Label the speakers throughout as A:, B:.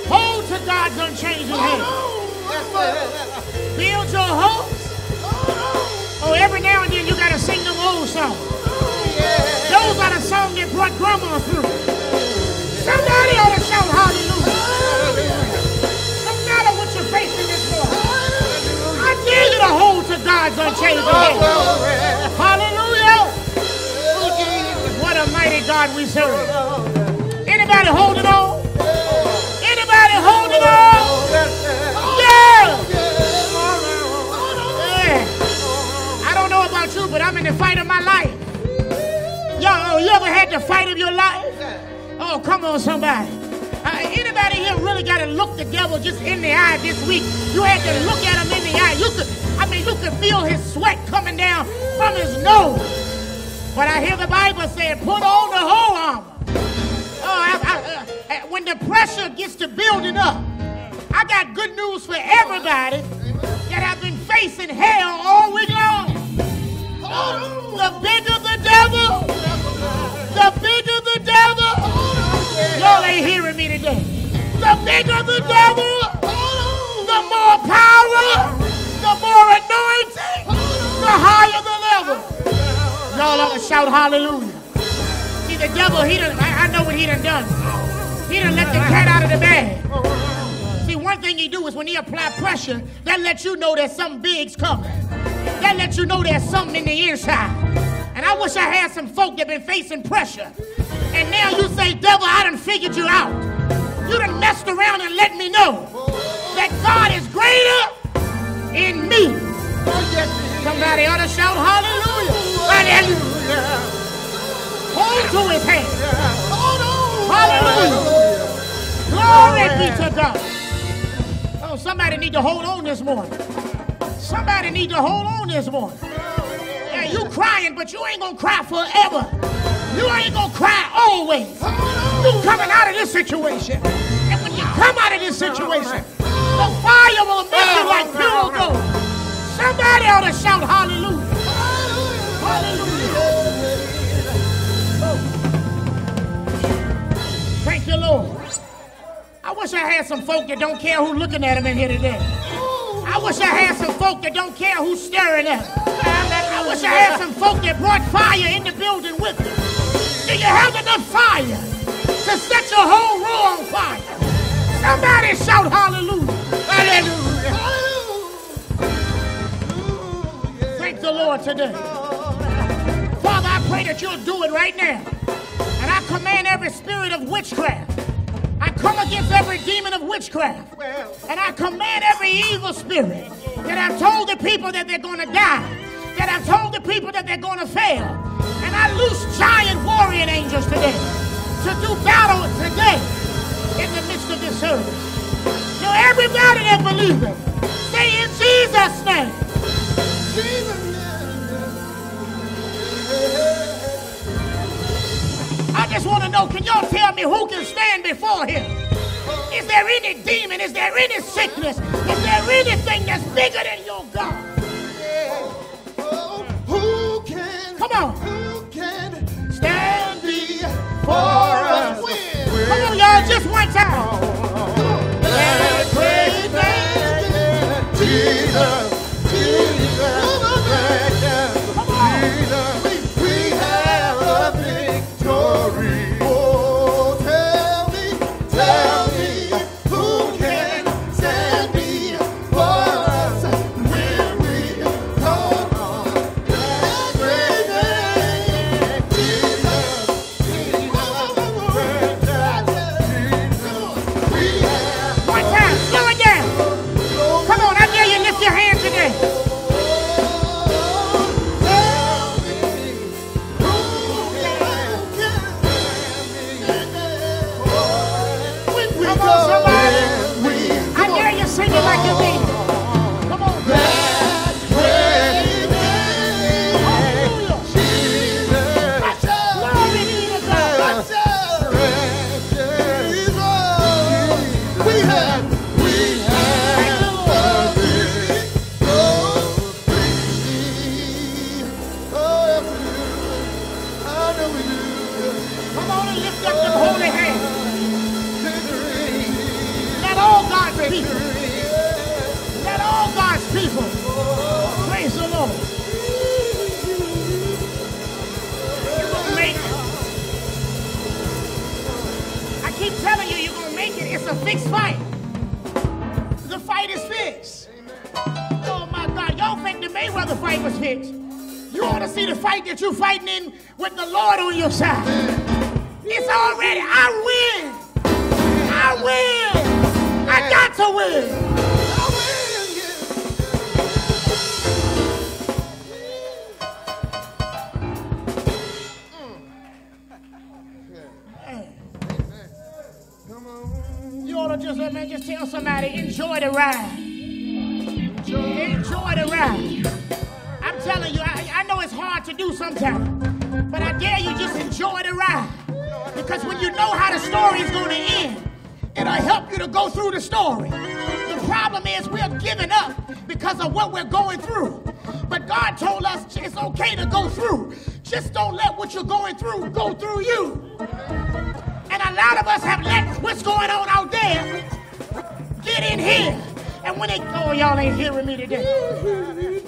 A: Hold to God's unchanging hand. Build your hopes. Oh, every now and then you got to sing them old songs. Those are the songs that brought grandma through. Somebody ought to shout hallelujah. No matter what you're facing this morning, I dare you to hold to God's unchanging hand. Hallelujah. What a mighty God we serve. Anybody holding on? Anybody holding on? Yeah. I don't know about you, but I'm in the fight of my life. Y'all, you ever had the fight of your life? Oh, come on, somebody. Anybody here really got to look the devil just in the eye this week? You had to look at him in the eye. You could feel his sweat coming down from his nose. But I hear the Bible saying, put on the whole armor. When the pressure gets to building up, I got good news for everybody that have been facing hell all week long. The bigger the devil, the bigger the devil. Y'all ain't hearing me today. The bigger the devil, the more power, the more anointing, the higher the level. Y'all ought to shout hallelujah. See, the devil, I know what he done done. He done let the cat out of the bag. See, one thing he do is when he apply pressure, that lets you know that something big's coming. That lets you know there's something in the inside. And I wish I had some folk that been facing pressure. And now you say, devil, I done figured you out. You done messed around and let me know that God is greater in me. Somebody ought to shout hallelujah. Hallelujah. Hold to his hand. Hallelujah. Glory be to God. Oh, somebody need to hold on this morning. Somebody need to hold on this morning. Yeah, you crying, but you ain't gonna cry forever. You ain't gonna cry always. You coming out of this situation. And when you come out of this situation, the fire will make you like pure gold. Somebody ought to shout hallelujah. Hallelujah. Thank you, Lord. I wish I had some folk that don't care who's looking at them in here today. I wish I had some folk that don't care who's staring at them. I wish I had some folk that brought fire in the building with them. Do you have enough fire to set your whole room on fire? Somebody shout hallelujah. Hallelujah. Thank the Lord today. Father, I pray that you'll do it right now. And I command every spirit of witchcraft. I come against every demon of witchcraft. And I command every evil spirit that have told the people that they're going to die, that have told the people that they're going to fail. And I loose giant warrior angels today to do battle today in the midst of this service. So everybody that believes it, say in Jesus' name. Jesus' name. I just want to know, can y'all tell me who can stand before him? Is there any demon? Is there any sickness? Is there anything that's bigger than your God?
B: Who can?
A: Come on.
B: Who can
A: stand
B: before us?
A: Come on, y'all, just one time.
B: That great name, Jesus, Jesus, precious Jesus. We have a victory. Oh, tell me, who can stand before us when we call on that great name, Jesus, Jesus, precious Jesus. We have
A: One time, slow it down. Come on, I dare you lift your hands today. Come on, somebody. I dare you sing it like you mean it. Come on. Hallelujah. Glory be to God. Come on and lift up them holy hands. people. Let all God's people praise the Lord. You're going to make it. I keep telling you, you're going to make it. It's a fixed fight. The fight is fixed. Oh my God, y'all think the Mayweather fight was fixed. You ought to see the fight that you're fighting in with the Lord on your side. It's already, I win. I win. I got to win. I win. You ought to just tell somebody, enjoy the ride. Enjoy the ride. I'm telling you, I know it's hard to do sometimes, but I dare you just enjoy the ride. Because when you know how the story is going to end, it'll help you to go through the story. The problem is we're giving up because of what we're going through. But God told us it's okay to go through. Just don't let what you're going through go through you. And a lot of us have let what's going on out there get in here. And when they go, y'all ain't hearing me today.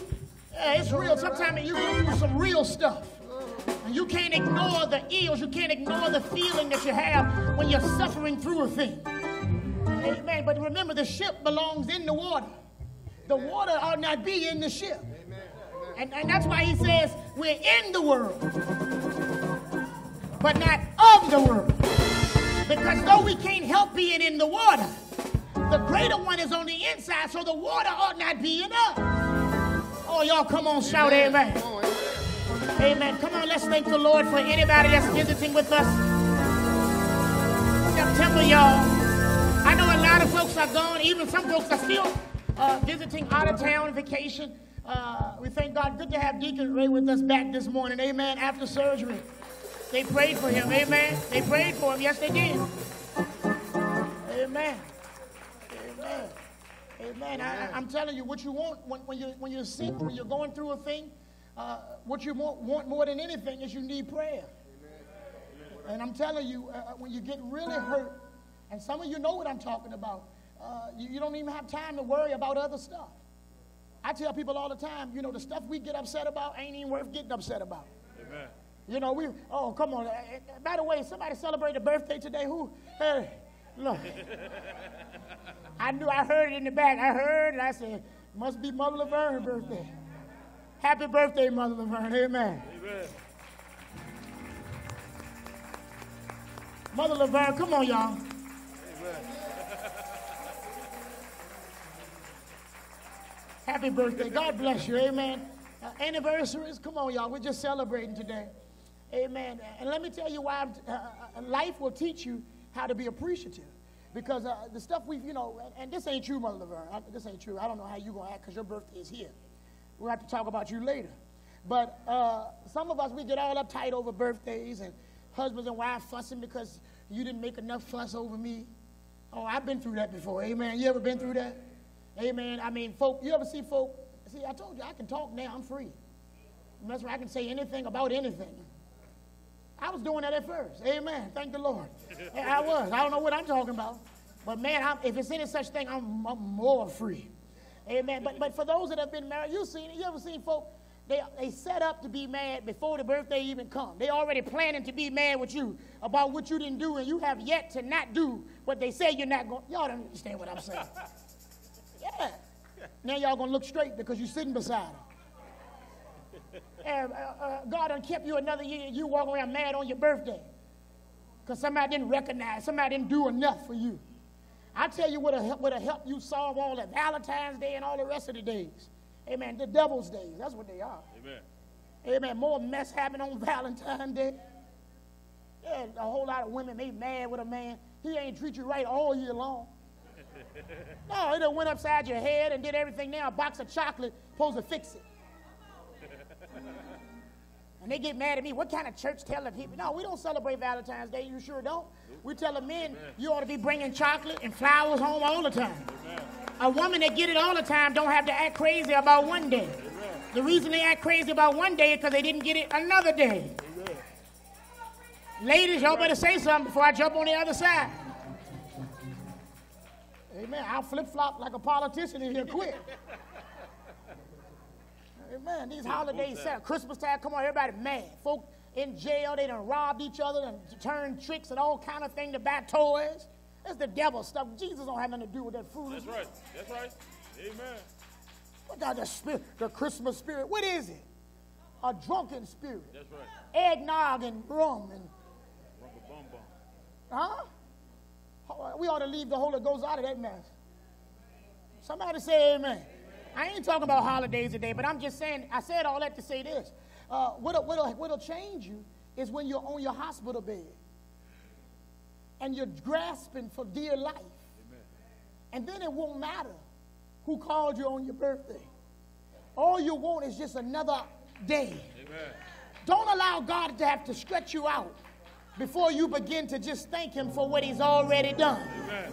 A: Yeah, it's real. Sometimes you go through some real stuff. And you can't ignore the ills. You can't ignore the feeling that you have when you're suffering through a thing. Amen. But remember, the ship belongs in the water. The water ought not be in the ship. And that's why he says we're in the world, but not of the world. Because though we can't help being in the water, the greater one is on the inside, so the water ought not be in us. Oh, y'all come on, shout amen. Amen. Come on, let's thank the Lord for anybody that's visiting with us. September, y'all. I know a lot of folks are gone. Even some folks are still visiting out of town, vacation. We thank God. Good to have Deacon Ray with us back this morning. Amen. After surgery. They prayed for him. Amen. They prayed for him. Yes, they did. Amen. Amen. Amen. I'm telling you, what you want when you're sick, when you're going through a thing, what you want more than anything is you need prayer. And I'm telling you, when you get really hurt, and some of you know what I'm talking about, you don't even have time to worry about other stuff. I tell people all the time, you know, the stuff we get upset about ain't even worth getting upset about. Amen. You know, oh, come on. By the way, somebody celebrated a birthday today. Who? Hey, look. I heard it in the back. I heard it. I said, must be Mother Laverne's birthday. Happy birthday, Mother Laverne. Amen. Amen. Mother Laverne, come on, y'all. Amen. Happy birthday. God bless you. Amen. Anniversaries, come on, y'all. We're just celebrating today. Amen. And let me tell you why life will teach you how to be appreciative. Because the stuff we've, you know, and this ain't true, Mother Laverne. This ain't true. I don't know how you're going to act because your birthday is here. We'll have to talk about you later. But some of us, we get all uptight over birthdays and husbands and wives fussing because you didn't make enough fuss over me. Oh, I've been through that before. Amen. You ever been through that? Amen. I mean, folk, you ever see folk? See, I told you, I can talk now. I'm free. That's why I can say anything about anything. I was doing that at first. Amen. Thank the Lord. I was. I don't know what I'm talking about. But, man, if it's any such thing, I'm more free. Amen. But for those that have been married, you ever seen folk, they set up to be mad before the birthday even comes. They already planning to be mad with you about what you didn't do, and you have yet to not do what they say you're not going. Y'all don't understand what I'm saying. Yeah. Now y'all going to look straight because you're sitting beside them. And God done kept you another year and you walk around mad on your birthday because somebody didn't recognize, somebody didn't do enough for you. I tell you what'll help you solve all that Valentine's Day and all the rest of the days. Amen. The devil's days. That's what they are. Amen. Amen. More mess happened on Valentine's Day. Yeah, a whole lot of women made mad with a man. He ain't treat you right all year long. No, it done went upside your head and did everything. Now a box of chocolate supposed to fix it. And they get mad at me. What kind of church tell the people? No, we don't celebrate Valentine's Day. You sure don't. We tell the men, you ought to be bringing chocolate and flowers home all the time. Amen. A woman that get it all the time don't have to act crazy about one day. Amen. The reason they act crazy about one day is because they didn't get it another day. Amen. Ladies, y'all better say something before I jump on the other side. Amen. I'll flip-flop like a politician in here quick. Amen. These holidays, Christmas time, come on, everybody mad. Folk in jail, they done robbed each other and turned tricks and all kind of things to buy toys. That's the devil stuff. Jesus don't have nothing to do with that food.
B: That's right. That's right. Amen.
A: What about the spirit, the Christmas spirit? What is it? A drunken spirit.
B: That's right.
A: Eggnog and rum and huh? We ought to leave the Holy Ghost out of that mess. Somebody say amen. I ain't talking about holidays today, but I'm just saying, I said all that to say this. What'll change you is when you're on your hospital bed and you're grasping for dear life. Amen. And then it won't matter who called you on your birthday. All you want is just another day. Amen. Don't allow God to have to stretch you out before you begin to just thank him for what he's already done. Amen.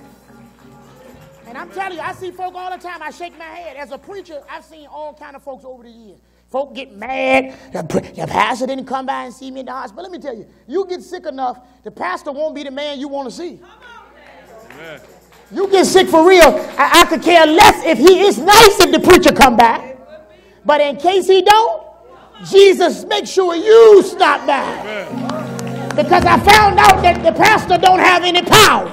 A: And I'm telling you, I see folk all the time. I shake my head. As a preacher, I've seen all kind of folks over the years. Folk get mad. The pastor didn't come by and see me in the hospital. Let me tell you, you get sick enough, the pastor won't be the man you want to see. Amen. You get sick for real, I could care less if he is nice if the preacher come by. But in case he don't, Jesus, make sure you stop by. Amen. Because I found out that the pastor don't have any power.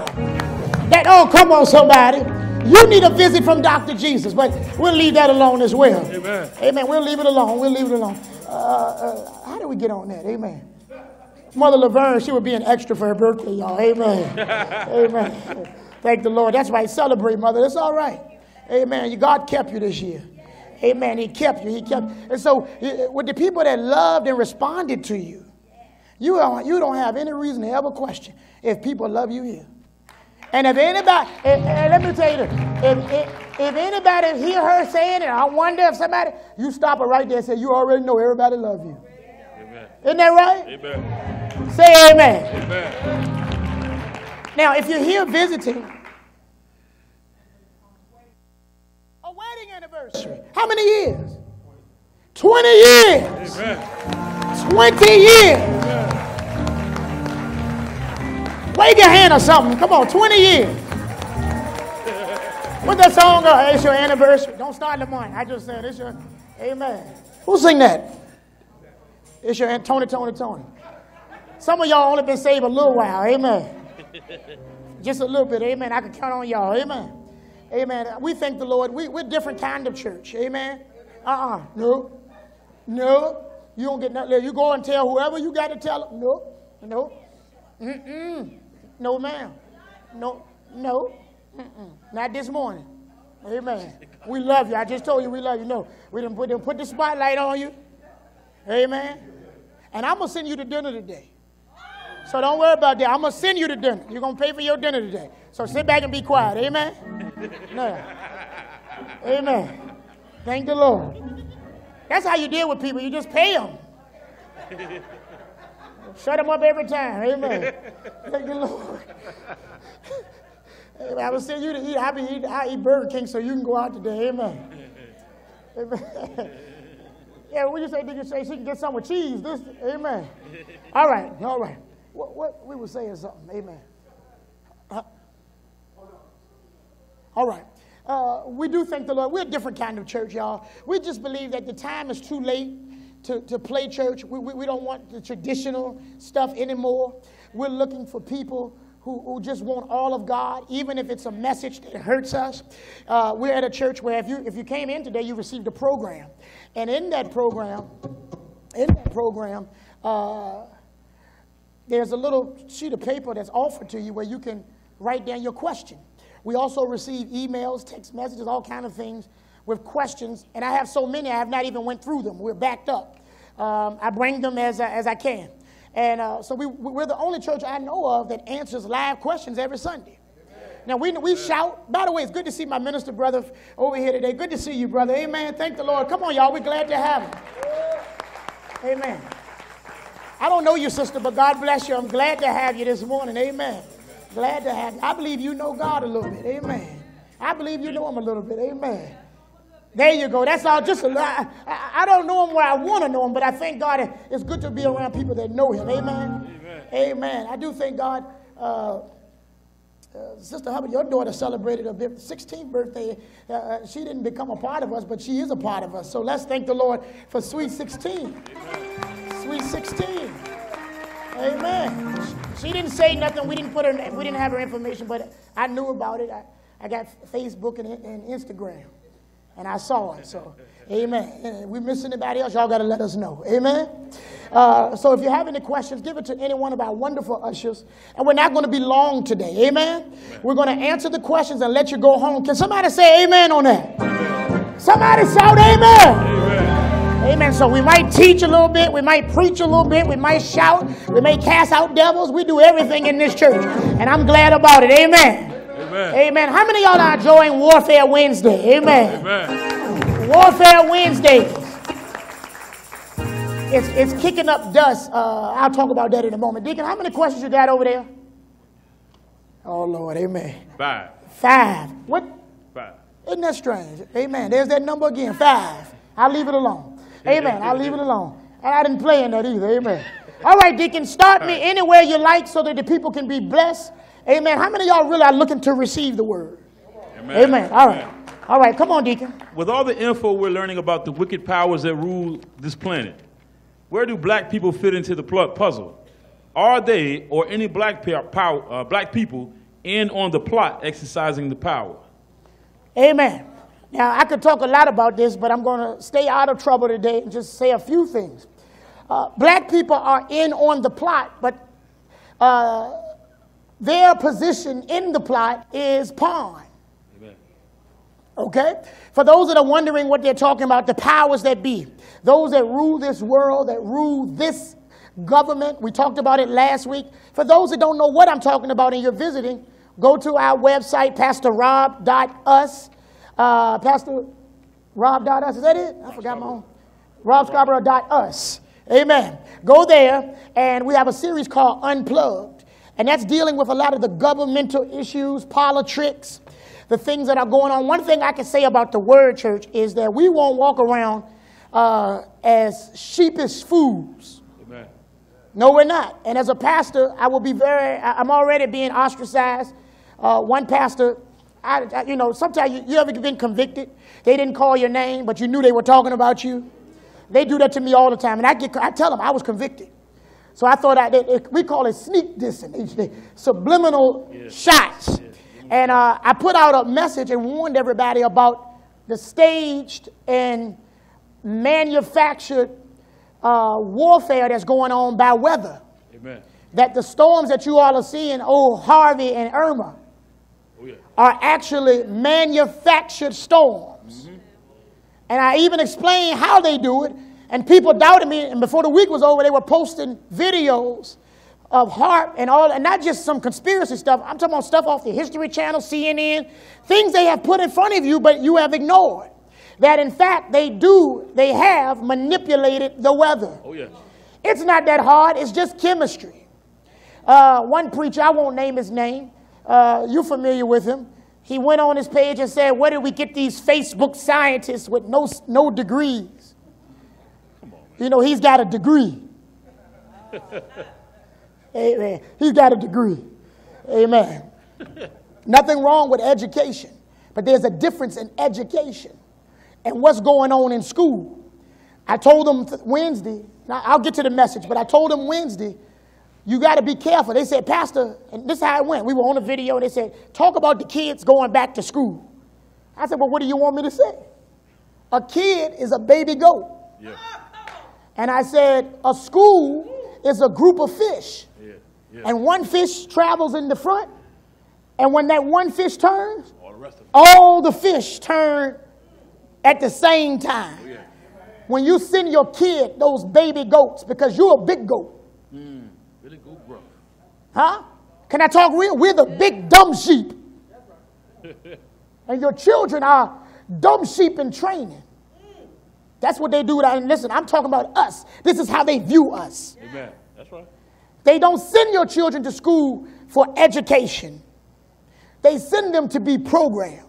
A: That, oh, come on, somebody. You need a visit from Dr. Jesus, but we'll leave that alone as well. Amen. Amen. We'll leave it alone. We'll leave it alone. How do we get on that? Amen. Mother Laverne, she would be an extra for her birthday, y'all. Amen. Amen. Thank the Lord. That's right. Celebrate, Mother. It's all right. Amen. God kept you this year. Amen. He kept you. He kept. And so with the people that loved and responded to you, you don't have any reason to ever question if people love you here. And if anybody, let me tell you this, if anybody hear her saying it, I wonder if somebody, you stop it right there and say, you already know everybody loves you. Amen. Isn't that right? Amen. Say amen. Amen. Now, if you're here visiting, a wedding anniversary, how many years? 20 years. Amen. 20 years. Amen. Wave your hand or something. Come on, 20 years. What's that song? It's your anniversary. Don't start in the morning. I just said it's your, amen. Who sing that? It's your, Tony. Some of y'all only been saved a little while. Amen. Just a little bit. Amen. I can count on y'all. Amen. Amen. We thank the Lord. We're different kind of church. Amen. No. You don't get nothing. You go and tell whoever you got to tell them. No. No, ma'am. No. Not this morning. Amen. We love you. I just told you we love you. No, we didn't put the spotlight on you. Amen. And I'm going to send you to dinner today. So don't worry about that. I'm going to send you to dinner. You're going to pay for your dinner today. So sit back and be quiet. Amen. No. Amen. Thank the Lord. That's how you deal with people. You just pay them. Shut them up every time. Amen. Thank the Lord. Amen. I will send you to eat. I eat Burger King so you can go out today. Amen. Amen. Yeah, what you say? Did you say she can get some with cheese? Amen. All right. What we were saying something. Amen. All right. We do thank the Lord. We're a different kind of church, y'all. We just believe that the time is too late to play church. We don't want the traditional stuff anymore. We're looking for people who just want all of God, even if it's a message that hurts us. We're at a church where if you came in today, you received a program. And in that program, there's a little sheet of paper that's offered to you where you can write down your question. We also receive emails, text messages, all kind of things with questions, and I have so many I have not even went through them. We're backed up. I bring them as I can. And so we're the only church I know of that answers live questions every Sunday. Now, we shout. By the way, it's good to see my minister brother over here today. Good to see you, brother. Amen. Thank the Lord. Come on, y'all. We're glad to have him. Amen. I don't know you, sister, but God bless you. I'm glad to have you this morning. Amen. Glad to have you. I believe you know God a little bit. Amen. I believe you know him a little bit. Amen. There you go. That's all. Just I don't know him where I want to know him, but I thank God it's good to be around people that know him. Amen. Amen. I do thank God Sister Hubbard, your daughter celebrated her 16th birthday. She didn't become a part of us, but she is a part of us. So let's thank the Lord for Sweet 16. Amen. Sweet 16. Amen. She didn't say nothing. We didn't have her information, but I knew about it. I got Facebook and Instagram, and I saw it. So, amen. We miss anybody else? Y'all got to let us know. Amen. So if you have any questions, give it to any one of our wonderful ushers. And we're not going to be long today. Amen. We're going to answer the questions and let you go home. Can somebody say amen on that? Amen. Somebody shout amen. Amen. Amen. So we might teach a little bit. We might preach a little bit. We might shout. We may cast out devils. We do everything in this church. And I'm glad about it. Amen. Amen. Amen. How many of y'all are enjoying Warfare Wednesday? Amen. Amen. Warfare Wednesday. It's kicking up dust. I'll talk about that in a moment. Deacon, how many questions you got over there? Oh, Lord. Amen.
B: 5.
A: 5. What?
B: 5.
A: Isn't that strange? Amen. There's that number again. 5. I'll leave it alone. Amen. I'll leave it alone. And I didn't play in that either. Amen. All right, Deacon, start me anywhere you like so that the people can be blessed. Amen. How many of y'all really are looking to receive the word? Amen. Amen. All right. All right. Come on, Deacon.
B: With all the info we're learning about the wicked powers that rule this planet, where do black people fit into the puzzle? Are they or any black people in on the plot exercising the power?
A: Amen. Now, I could talk a lot about this, but I'm going to stay out of trouble today and just say a few things. Black people are in on the plot, but their position in the plot is pawn. Amen. Okay? For those that are wondering what they're talking about, the powers that be, those that rule this world, that rule this government, we talked about it last week. For those that don't know what I'm talking about and you're visiting, go to our website, pastorrob.us. PastorRob.us, is that it? I forgot my own. RobScarborough.us. Amen. Go there, and we have a series called Unplugged. And that's dealing with a lot of the governmental issues, politics, the things that are going on. One thing I can say about the Word Church is that we won't walk around as sheepish fools.
B: Amen.
A: No, we're not. And as a pastor, I'm already being ostracized. One pastor, sometimes you ever been convicted? They didn't call your name, but you knew they were talking about you. They do that to me all the time, and I tell them I was convicted. So I thought we call it sneak dissing, subliminal shots. And I put out a message and warned everybody about the staged and manufactured warfare that's going on by weather. Amen. That the storms that you all are seeing, Harvey and Irma, are actually manufactured storms. Mm-hmm. And I even explained how they do it, and people doubted me, and before the week was over, they were posting videos of HAARP and all, and not just some conspiracy stuff. I'm talking about stuff off the History Channel, CNN, things they have put in front of you, but you have ignored. That in fact, they have manipulated the weather. Oh, yeah. It's not that hard, it's just chemistry. One preacher, I won't name his name, you're familiar with him. He went on his page and said, where did we get these Facebook scientists with no degrees? Come on. He's got a degree. Amen. He's got a degree. Amen. Nothing wrong with education, but there's a difference in education and what's going on in school. I told them Wednesday, I'll get to the message, but I told them Wednesday, you got to be careful. They said, Pastor, and this is how it went. We were on a video, and they said, talk about the kids going back to school. I said, well, what do you want me to say? A kid is a baby goat. Yeah. And I said, a school is a group of fish. Yeah. Yeah. And one fish travels in the front, and when that one fish turns, all the fish turn at the same time. Oh, yeah. When you send your kid those baby goats, because you're a big goat. Really good, bro. Huh? Can I talk real? We're the big dumb sheep. And your children are dumb sheep in training. That's what they do. And listen, I'm talking about us. This is how they view us. Amen. That's right. They don't send your children to school for education. They send them to be programmed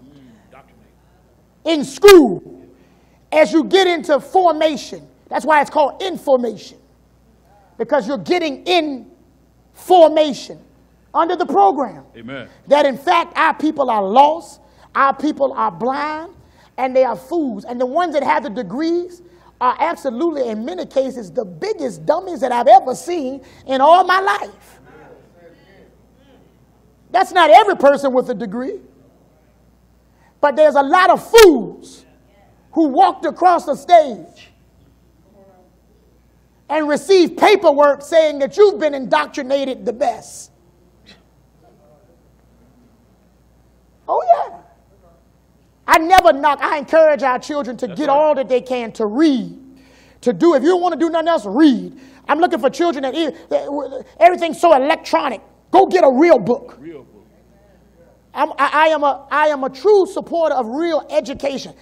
A: in school. As you get into formation, that's why it's called information. Because you're getting in formation. under the program.
B: Amen.
A: That in fact our people are lost, our people are blind, and they are fools. And the ones that have the degrees are absolutely, in many cases, the biggest dummies that I've ever seen in all my life. That's not every person with a degree. But there's a lot of fools who walked across the stage and received paperwork saying that you've been indoctrinated the best. Oh, yeah. I never knock. I encourage our children to get all that they can to read, to do. If you don't want to do nothing else, read. I'm looking for children that everything's so electronic. Go get a real book. I am a true supporter of real education.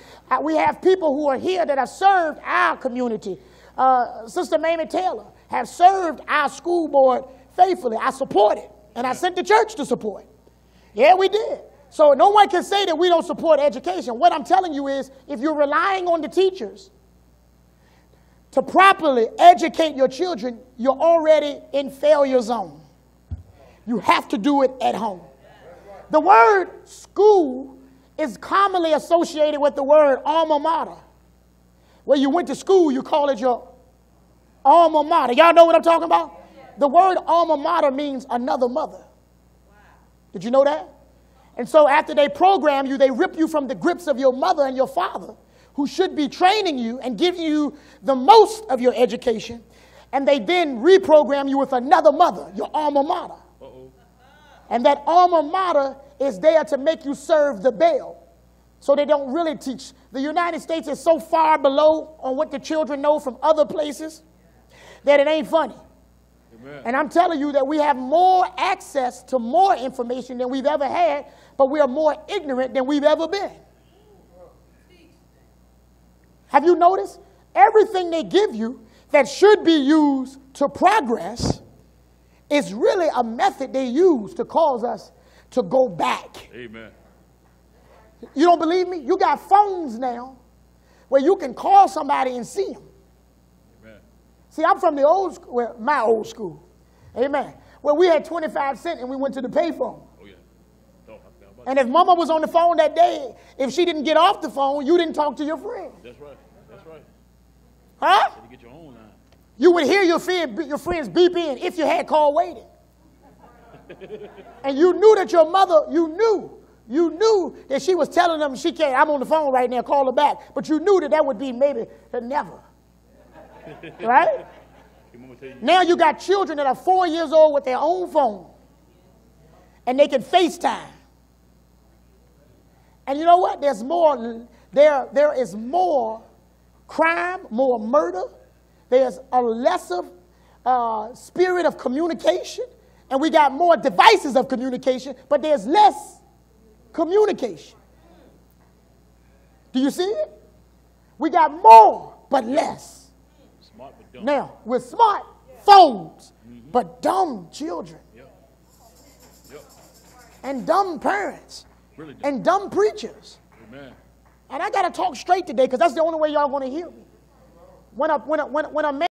A: We have people who are here that have served our community. Sister Mamie Taylor have served our school board faithfully. I support it, and I sent the church to support. Yeah, we did. So no one can say that we don't support education. What I'm telling you is, if you're relying on the teachers to properly educate your children, you're already in failure zone. You have to do it at home. The word school is commonly associated with the word alma mater. Where you went to school, you call it your alma mater. Y'all know what I'm talking about? The word alma mater means another mother. Did you know that? And so after they program you, they rip you from the grips of your mother and your father, who should be training you and giving you the most of your education. And they then reprogram you with another mother, your alma mater. And that alma mater is there to make you serve the bell. So they don't really teach. The United States is so far below on what the children know from other places that it ain't funny. Amen. And I'm telling you that we have more access to more information than we've ever had, but we are more ignorant than we've ever been. Have you noticed? Everything they give you that should be used to progress is really a method they use to cause us to go back. Amen. You don't believe me? You got phones now where you can call somebody and see them. Amen. See, I'm from the old school, well, my old school. Amen. Where we had 25 cents and we went to the payphone. Oh, yeah. And if mama was on the phone that day, if she didn't get off the phone, you didn't talk to your friend. That's right. That's right. Huh? So you get your own line. You would hear your friends beep in if you had call waiting. And you knew that your mother, you knew that she was telling them she can't, I'm on the phone right now, call her back. But you knew that would be maybe never. Right? Now you got children that are 4 years old with their own phone. And they can FaceTime. And you know what? There's more, there is more crime, more murder. There's a lesser spirit of communication. And we got more devices of communication, but there's less communication. Do you see it? We got more, but less. Smart but dumb. Now, with smart phones, but dumb children. Yep. Yep. And dumb parents. Really dumb. And dumb preachers. Amen. And I got to talk straight today because that's the only way y'all going to hear me. When a man